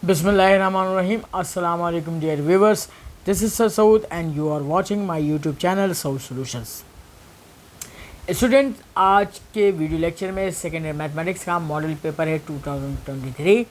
Bismillahirrahmanirrahim. Assalamu alaikum dear viewers. This is Sir Saud and you are watching my YouTube channel Saud Solutions. Student, आज के video lecture में second year mathematics का model paper है 2023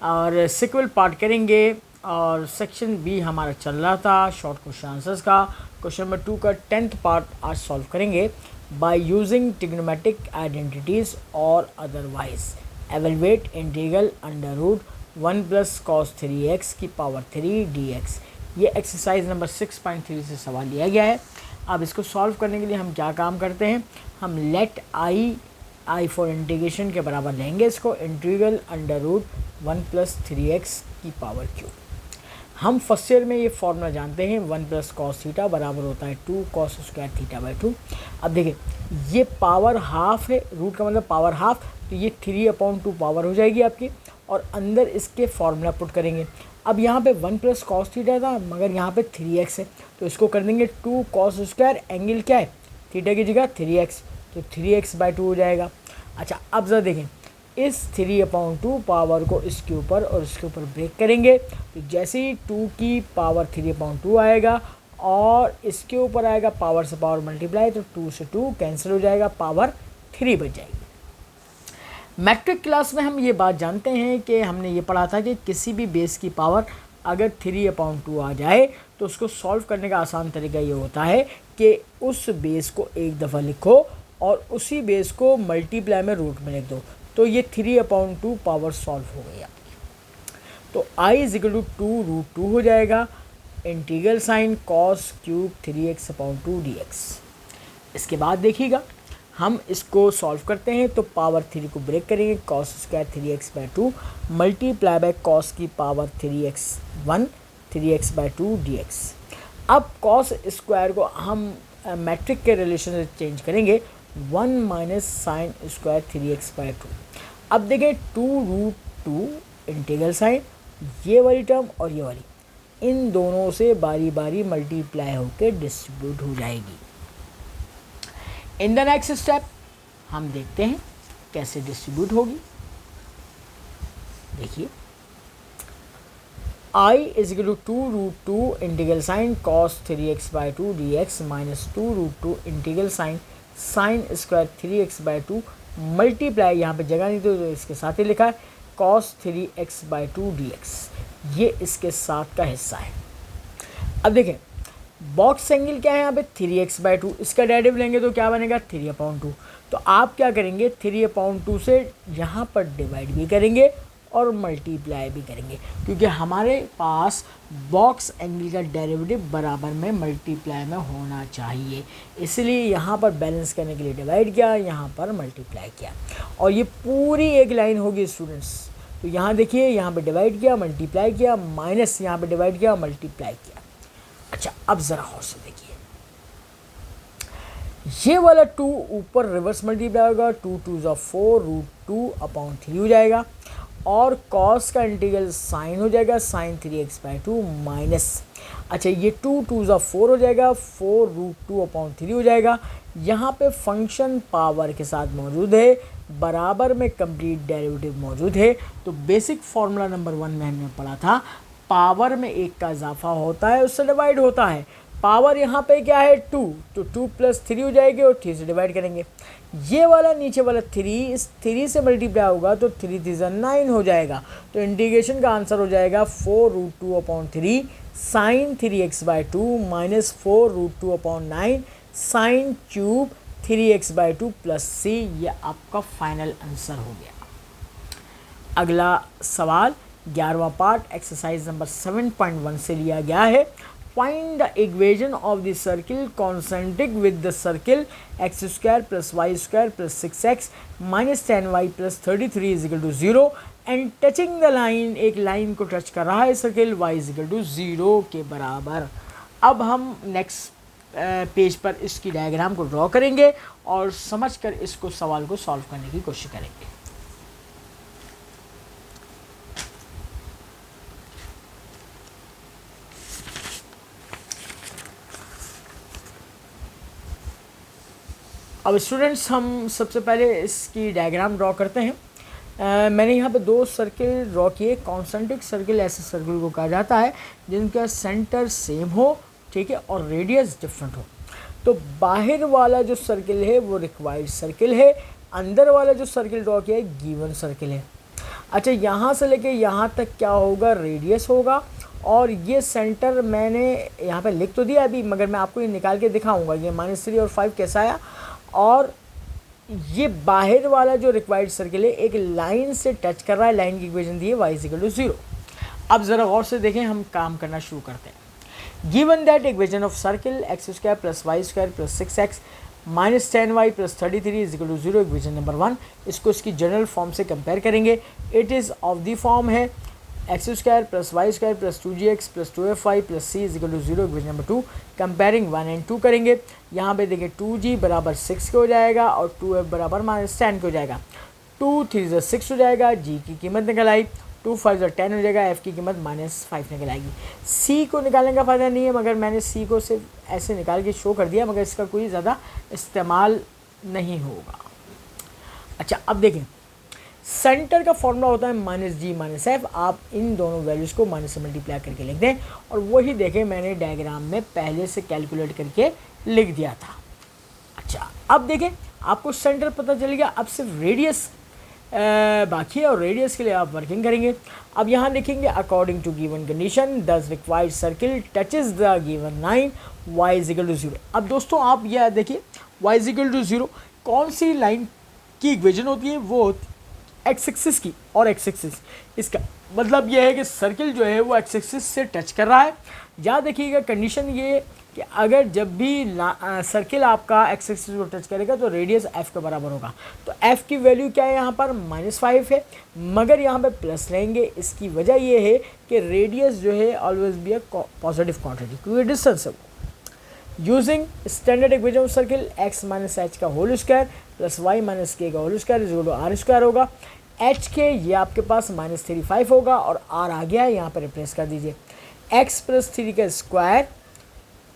और sequel part करेंगे। और section B हमारा चल रहा था शॉर्ट क्वेश्चन आंसर्स का। क्वेश्चन नंबर 2 का 10th पार्ट आज सॉल्व करेंगे। बाय यूजिंग ट्रिग्नोमेट्रिक आइडेंटिटीज और otherwise evaluate integral under root 1 plus cos 3x की पावर 3 dx। ये एक्सरसाइज नंबर 6.3 से सवाल लिया गया है। अब इसको सॉल्व करने के लिए हम क्या काम करते हैं, हम लेट आई फॉर इंटीग्रेशन के बराबर लेंगे इसको, integral under root 1 plus 3x की पावर क्यूब। हम फर्स्ट ईयर में ये फॉर्मूला जानते हैं, 1 प्लस कॉस थीटा बराबर होता है 2 कॉस स्क्वायर थीटा बाई 2। अब देखिए ये पावर हाफ है, रूट का मतलब पावर हाफ, तो ये 3/2 पावर हो जाएगी आपकी, और अंदर इसके फॉर्मूला पुट करेंगे। अब यहाँ पे 1 प्लस कॉस थीटा था मगर यहाँ पे 3x है, तो इसको कर देंगे 2 कॉस स्क्वायर, एंगल क्या है थीटा की जगह 3x, तो 3x बाई 2 हो जाएगा। अच्छा अब ज़रा देखें, इस 3/2 पावर को इसके ऊपर और इसके ऊपर ब्रेक करेंगे, तो जैसे ही 2 की पावर 3/2 आएगा और इसके ऊपर आएगा पावर से पावर मल्टीप्लाई, तो 2 से 2 कैंसिल हो जाएगा, पावर 3 बच जाएगी। मैट्रिक क्लास में हम ये बात जानते हैं कि हमने ये पढ़ा था कि किसी भी बेस की पावर अगर 3/2 आ जाए तो उसको सॉल्व करने का आसान तरीका ये होता है कि उस बेस को एक दफ़ा लिखो और उसी बेस को मल्टीप्लाई में रूट में लिख दो, तो ये 3/2 पावर सॉल्व हो गई आपकी। तो i = 2√2 हो जाएगा, integral sine cos cube 3x/2 dx। इसके बाद देखिएगा हम इसको सॉल्व करते हैं, तो पावर 3 को ब्रेक करेंगे, cos square 3x/2 multiply by cos की पावर 3x1 3x/2 dx। अब कॉस स्क्वायर को हम मैट्रिक के रिलेशन से चेंज करेंगे, 1 माइनस साइन स्क्वायर 3x/2। अब देखें 2√2 इंटीग्रल साइन, ये वाली टर्म और ये वाली, इन दोनों से बारी बारी मल्टीप्लाई होकर डिस्ट्रीब्यूट हो जाएगी। इन द नेक्स्ट स्टेप हम देखते हैं कैसे डिस्ट्रीब्यूट होगी। देखिए i = 2√2 integral sine cos 3x/2 dx minus 2√2 integral sine sine square 3x/2 multiply, यहाँ पे जगह नहीं तो इसके साथ ही लिखा है, कॉस 3x/2 dx। ये इसके साथ का हिस्सा है। अब देखें बॉक्स एंगल क्या है यहाँ पे 3x/2, इसका डेरिवेटिव लेंगे तो क्या बनेगा 3/2। तो आप क्या करेंगे 3/2 से यहाँ पर डिवाइड भी करेंगे और मल्टीप्लाई भी करेंगे, क्योंकि हमारे पास बॉक्स एंगल का डेरिवेटिव बराबर में मल्टीप्लाई में होना चाहिए, इसलिए यहाँ पर बैलेंस करने के लिए डिवाइड किया, यहाँ पर मल्टीप्लाई किया, और ये पूरी एक लाइन होगी स्टूडेंट्स। तो यहाँ देखिए, यहाँ पे डिवाइड किया मल्टीप्लाई किया, माइनस यहाँ पे डिवाइड किया मल्टीप्लाई किया। अच्छा अब ज़रा और से देखिए, ये वाला 2 ऊपर रिवर्स मल्टीप्लाई होगा, 2 2 4 √2/3 हो जाएगा, और कॉस का इंटीग्रल साइन हो जाएगा साइन 3x/2 माइनस, अच्छा ये 2 2 4 हो जाएगा, 4 √2/3 हो जाएगा। यहाँ पे फंक्शन पावर के साथ मौजूद है, बराबर में कंप्लीट डेरिवेटिव मौजूद है। तो बेसिक फार्मूला नंबर 1 में हमने पढ़ा था, पावर में 1 का इजाफा होता है उससे डिवाइड होता है। पावर यहाँ पे क्या है 2, तो 2 + 3 हो जाएगी और 3 से डिवाइड करेंगे। ये वाला नीचे वाला 3 इस 3 से मल्टीप्लाई होगा तो 3 3 9 हो जाएगा। तो इंटीग्रेशन का आंसर हो जाएगा 4 √2/3 sine 3x/2 minus 4 √2/9 sine cube 3x/2 plus c। ये आपका फाइनल आंसर हो गया। अगला सवाल 11वां पार्ट एक्सरसाइज नंबर 7.1 से लिया गया है। Find the equation of the circle concentric with the circle x² + y² + 6x - 10y + 33 = 0 and touching the line, एक लाइन को टच कर रहा है सर्किल y = 0 के बराबर। अब हम नेक्स्ट पेज पर इसकी डायग्राम को ड्रॉ करेंगे और समझकर इसको सवाल को सॉल्व करने की कोशिश करेंगे। अब स्टूडेंट्स हम सबसे पहले इसकी डायग्राम ड्रॉ करते हैं। मैंने यहाँ पे दो सर्किल ड्रॉ किए। कॉन्सेंट्रिक सर्किल ऐसे सर्किल को कहा जाता है जिनका सेंटर सेम हो, ठीक है, और रेडियस डिफरेंट हो। तो बाहर वाला जो सर्किल है वो रिक्वायर्ड सर्किल है, अंदर वाला जो सर्किल ड्रॉ किया है गिवन सर्किल है। अच्छा, यहाँ से लेके यहाँ तक क्या होगा, रेडियस होगा, और ये सेंटर मैंने यहाँ पे लिख तो दिया अभी, मगर मैं आपको ये निकाल के दिखाऊंगा ये -3 और 5 कैसा आया। और ये बाहर वाला जो रिक्वायर्ड सर्किल है एक लाइन से टच कर रहा है, लाइन की इक्वेशन दी है y=0। अब ज़रा गौर से देखें, हम काम करना शुरू करते हैं। Given that equation of circle x² + y² + 6x - 10y + 33 = 0, equation number 1। इसको इसकी जनरल फॉर्म से कंपेयर करेंगे। It is of the form है x² + y² + 2gx + 2fy + c = 0, equation number 2। Comparing 1 और 2 करेंगे। यहाँ पे देखिए 2g बराबर 6 के हो जाएगा और 2f बराबर -10 के हो जाएगा। 2 3 6 हो जाएगा, g की कीमत निकल आई। 2 5 10 हो जाएगा, f की कीमत -5 निकल आएगी। c को निकालने का फ़ायदा नहीं है, मगर मैंने c को सिर्फ ऐसे निकाल के शो कर दिया, मगर इसका कोई ज़्यादा इस्तेमाल नहीं होगा। अच्छा, अब देखें, सेंटर का फॉर्मूला होता है -g - f। आप इन दोनों वैल्यूज़ को माइनस से मल्टीप्लाई करके लिख दें, और वही देखें मैंने डायग्राम में पहले से कैलकुलेट करके लिख दिया था। अच्छा, अब देखें, आपको सेंटर पता चल गया। अब सिर्फ रेडियस बाकी है, और रेडियस के लिए आप वर्किंग करेंगे। अब यहाँ लिखेंगे according to given condition the required circle touches the given line y=0। अब दोस्तों आप यह देखिए, y=0 कौन सी लाइन की इक्वेशन होती है, वो एक्स एक्सिस की, और एक्स एक्सिस इसका मतलब यह है कि सर्किल जो है वो एक्स एक्सिस से टच कर रहा है। याद रखिएगा कंडीशन ये कि अगर जब भी सर्किल आपका एक्स एक्सिस को टच करेगा तो रेडियस एफ के बराबर होगा। तो एफ की वैल्यू क्या है, यहाँ पर -5 है, मगर यहाँ पे प्लस लेंगे। इसकी वजह ये है कि रेडियस जो है always be a positive quantity, क्योंकि डिस्टेंस है। Using standard equation of circle x - h का होल स्क्वायर + y - k का होल स्क्वायर = r² होगा। h के ये आपके पास -35 होगा, और r आ गया है, यहाँ पर रिप्लेस कर दीजिए। x + 3 का स्क्वायर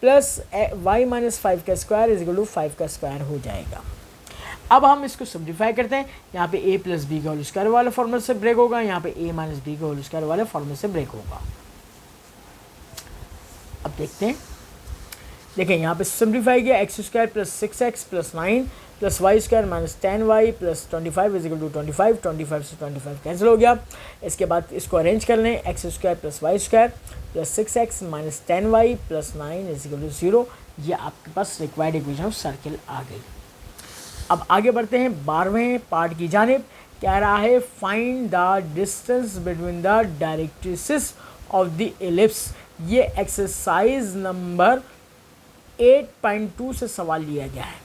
प्लस y - 5 का स्क्वायर = 5 का स्क्वायर हो जाएगा। अब हम इसको सिम्प्लीफाई करते हैं। यहाँ पे a + b का होल स्क्वायर वाले फॉर्मूले से ब्रेक होगा, यहाँ पे a - b का होल स्क्वायर वाले फॉर्मूले से ब्रेक होगा। अब देखते हैं, देखें यहाँ पे सिम्प्लीफाई किया, x² + 6x + 9 + y² - 10y + 25 = 25, 25 से 25 कैंसिल हो गया। इसके बाद इसको अरेंज कर लें, x² + y² + 6x - 10y + 9 = 0। ये आपके पास रिक्वायर्ड इक्वेशन ऑफ सर्किल आ गई। अब आगे बढ़ते हैं 12वें पार्ट की जानिब। कह रहा है find the distance between the directrices of the ellipse. ये एक्सरसाइज नंबर 8.2 से सवाल लिया गया है।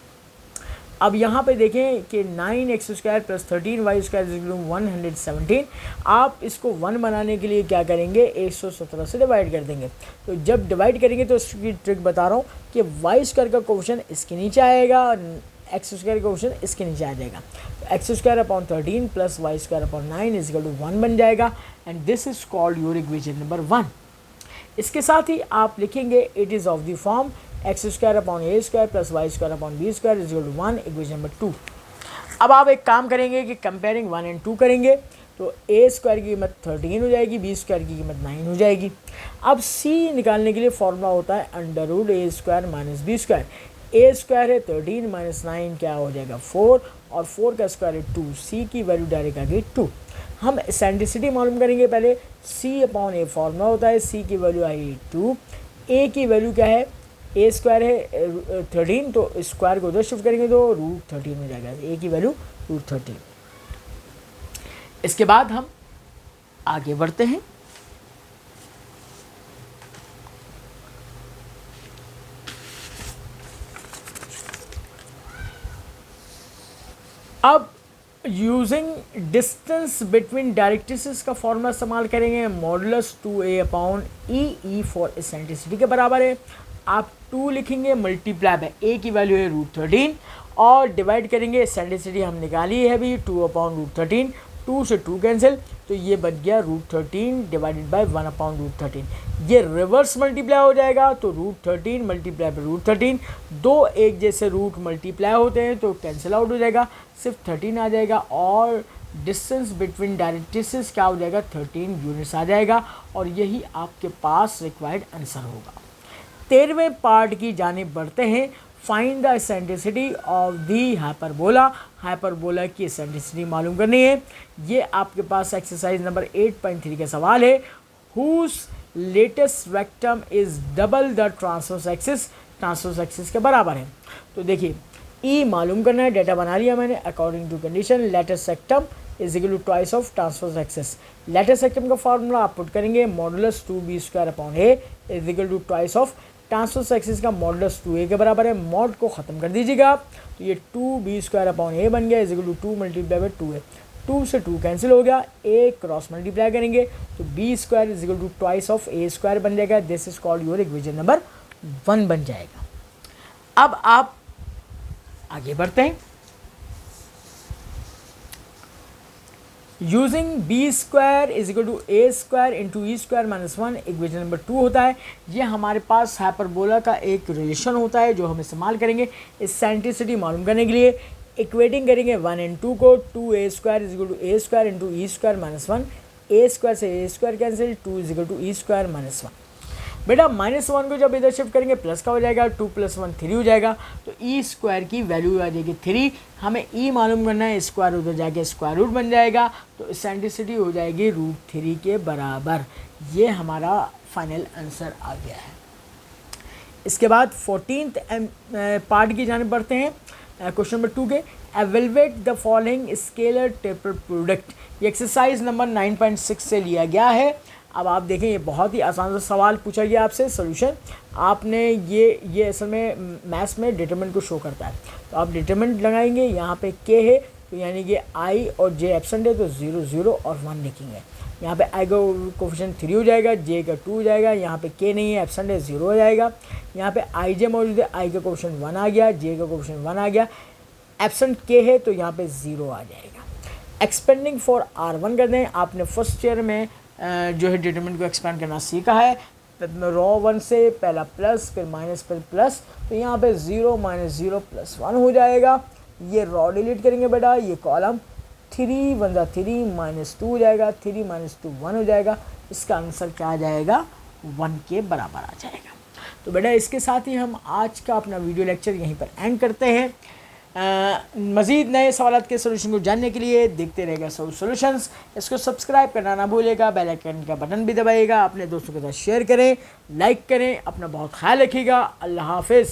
अब यहाँ पे देखें कि 9x² + 13y² = 117। आप इसको 1 बनाने के लिए क्या करेंगे, 117 से डिवाइड कर देंगे। तो जब डिवाइड करेंगे तो इसकी ट्रिक बता रहा हूँ कि y² का कोफिशिएंट इसके नीचे आएगा, x² का कोफिशिएंट इसके नीचे आ जाएगा। तो x² / 13 + y² / 9 = 1 बन जाएगा, and this is called your equation number 1। इसके साथ ही आप लिखेंगे it is of the form x² / a² + y² / b² = 1, equation number 2। अब आप एक काम करेंगे कि कंपेयरिंग 1 और 2 करेंगे, तो a² की कीमत 13 हो जाएगी, b² की कीमत 9 हो जाएगी। अब c निकालने के लिए फॉर्मूला होता है √a² - b²। a² है 13 - 9 क्या हो जाएगा 4, और 4 का स्क्वायर है 2। c की वैल्यू डायरेक्ट आ गई 2। हम एसेंट्रिसिटी मालूम करेंगे पहले। c/a फॉर्मूला होता है, c की वैल्यू आई 2, a की वैल्यू क्या है, a² है 13, तो स्क्वायर को उधर शिफ्ट करेंगे तो √13 हो जाएगा, a की वैल्यू √13। इसके बाद हम आगे बढ़ते हैं। अब यूजिंग डिस्टेंस बिटवीन डायरेक्ट्रिसेस का फॉर्मूला इस्तेमाल करेंगे। मॉडुलस 2a/e फॉर एसेंट्रिसिटी के बराबर है। आप 2 लिखेंगे, मल्टीप्लाई बाय a की वैल्यू है √13, और डिवाइड करेंगे। एसेंट्रिसिटी हम निकाली है अभी 2/√13, 2 से 2 कैंसिल, तो ये बन गया √13 डिवाइडेड बाय 1/√13। ये रिवर्स मल्टीप्लाई हो जाएगा, तो √13 मल्टीप्लाई बाय √13, दो एक जैसे रूट मल्टीप्लाई होते हैं तो कैंसिल आउट हो जाएगा, सिर्फ 13 आ जाएगा, और डिस्टेंस बिटवीन डायरेक्ट्रिसेस क्या हो जाएगा 13 यूनिट्स आ जाएगा और यही आपके पास रिक्वायर्ड आंसर होगा। 13वें पार्ट की जानिब बढ़ते हैं। Find the eccentricity of the hyperbola. Hyperbola की एसेंट्रिसिटी मालूम करनी है। ये आपके पास एक्सरसाइज नंबर 8.3 का सवाल है। Whose latus rectum is double the transverse axis, transverse axis के बराबर है। तो देखिए ई मालूम करना है, डेटा बना लिया मैंने। According to condition latus rectum is equal to twice of transverse axis. Latus rectum का फॉर्मूला आप पुट करेंगे, modulus 2b² is equal to twice of transverse axis का मॉडुलस 2a के बराबर है। मॉड को ख़त्म कर दीजिएगा तो ये 2b² बन गया is equal to 2 multiply by 2a। 2 से 2 कैंसिल हो गया, a क्रॉस मल्टीप्लाई करेंगे तो b² is equal to twice of a² बन जाएगा। This is called your equation number 1 बन जाएगा। अब आप आगे बढ़ते हैं। Using b² is equal to a² into e² minus 1 equation number 2 होता है। ये हमारे पास हाइपरबोला का एक रिलेशन होता है जो हम इस्तेमाल करेंगे एसेंट्रिसिटी मालूम करने के लिए। इक्वेटिंग करेंगे 1 एंड 2 को, 2a² is equal to a² into e² minus 1। a² से a² cancel, 2 is equal to e² minus 1। बेटा -1 को जब इधर शिफ्ट करेंगे प्लस का हो जाएगा, 2 + 1 3 हो जाएगा तो e² की वैल्यू आ जाएगी 3। हमें e मालूम करना है, स्क्वायर उधर जाके स्क्वायर रूट बन जाएगा तो एसेंट्रिसिटी हो जाएगी √3 के बराबर। ये हमारा फाइनल आंसर आ गया है। इसके बाद 14th पार्ट की जानिब बढ़ते हैं। क्वेश्चन नंबर 2 के evaluate the following scalar taper product. ये एक्सरसाइज नंबर 9.6 से लिया गया है। अब आप देखें ये बहुत ही आसान सा सवाल पूछा गया आपसे। सोल्यूशन आपने ये असल में मैथ्स में डिटरमिनेंट को शो करता है तो आप डिटरमिनेंट लगाएंगे। यहाँ पे k है तो यानी कि i और j एब्सेंट है तो 0 0 और 1 लिखेंगे। यहाँ पे i का कोफिशिएंट 3 हो जाएगा, j का 2 हो जाएगा, यहाँ पे k नहीं है एब्सेंट है 0 हो जाएगा। यहाँ पे ij मौजूद है, i का कोफिशिएंट 1 आ गया, j का कोफिशिएंट 1 आ गया, एब्सेंट k है तो यहाँ पे 0 आ जाएगा। एक्सपेंडिंग फॉर r1 कर दें। आपने फर्स्ट ईयर में जो है डिटरमिनेंट को एक्सपेंड करना सीखा है। रॉ 1 से पहला प्लस फिर माइनस फिर प्लस तो यहाँ पे 0 - 0 + 1 हो जाएगा। ये रॉ डिलीट करेंगे बेटा, ये कॉलम 3 × 3 - 2 हो जाएगा, 3 - 2 1 हो जाएगा। इसका आंसर क्या आ जाएगा 1 के बराबर आ जाएगा। तो बेटा इसके साथ ही हम आज का अपना वीडियो लेक्चर यहीं पर एंड करते हैं। मज़ीद नए सवाल के सोल्यूशन को जानने के लिए देखते रहेगा सोल्यूशंस। इसको सब्सक्राइब करना ना भूलिएगा, बेल आइकन का बटन भी दबाइएगा, अपने दोस्तों के साथ शेयर करें, लाइक करें। अपना बहुत ख्याल रखिएगा। अल्लाह हाफिज़।